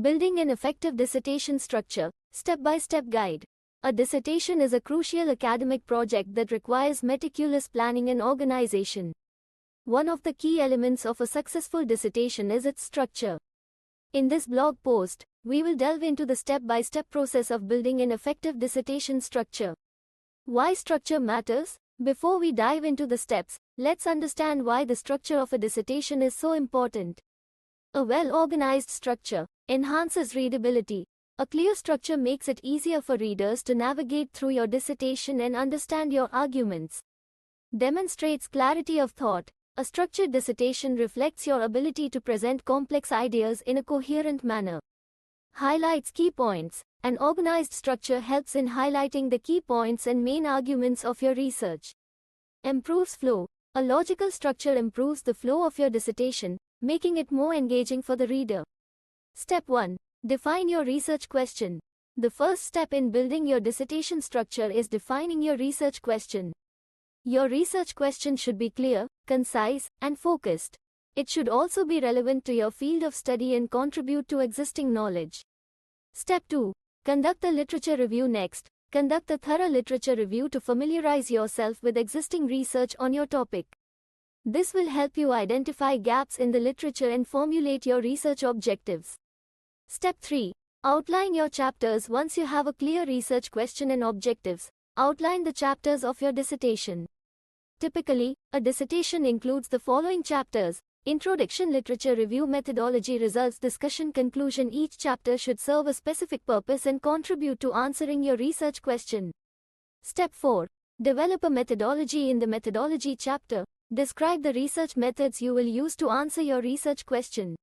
Building an effective dissertation structure, step-by-step guide. A dissertation is a crucial academic project that requires meticulous planning and organization. One of the key elements of a successful dissertation is its structure. In this blog post, we will delve into the step-by-step process of building an effective dissertation structure. Why structure matters? Before we dive into the steps, let's understand why the structure of a dissertation is so important. A well-organized structure enhances readability. A clear structure makes it easier for readers to navigate through your dissertation and understand your arguments. Demonstrates clarity of thought. A structured dissertation reflects your ability to present complex ideas in a coherent manner. Highlights key points. An organized structure helps in highlighting the key points and main arguments of your research. Improves flow. A logical structure improves the flow of your dissertation, making it more engaging for the reader. Step 1. Define your research question. The first step in building your dissertation structure is defining your research question. Your research question should be clear, concise, and focused. It should also be relevant to your field of study and contribute to existing knowledge. Step 2. Conduct a literature review next. Conduct a thorough literature review to familiarize yourself with existing research on your topic. This will help you identify gaps in the literature and formulate your research objectives. Step 3. Outline your chapters. Once you have a clear research question and objectives, outline the chapters of your dissertation. Typically, a dissertation includes the following chapters: Introduction, Literature Review, Methodology, Results, Discussion, Conclusion. Each chapter should serve a specific purpose and contribute to answering your research question. Step 4. Develop a methodology. In the methodology chapter, describe the research methods you will use to answer your research question.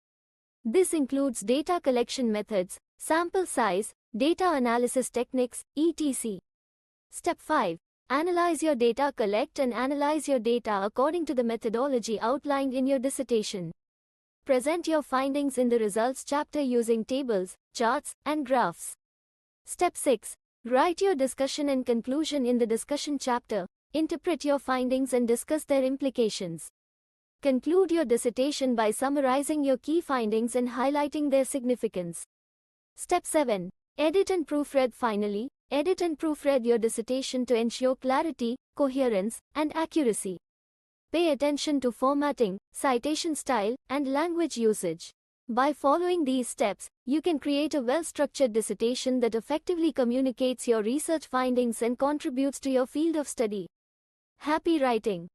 This includes data collection methods, sample size, data analysis techniques, etc. Step 5. Analyze your data. Collect and analyze your data according to the methodology outlined in your dissertation. Present your findings in the results chapter using tables, charts, and graphs. Step 6. Write your discussion and conclusion. In the discussion chapter, interpret your findings and discuss their implications. Conclude your dissertation by summarizing your key findings and highlighting their significance. Step 7. Edit and proofread. Finally, edit and proofread your dissertation to ensure clarity, coherence, and accuracy. Pay attention to formatting, citation style, and language usage. By following these steps, you can create a well-structured dissertation that effectively communicates your research findings and contributes to your field of study. Happy writing!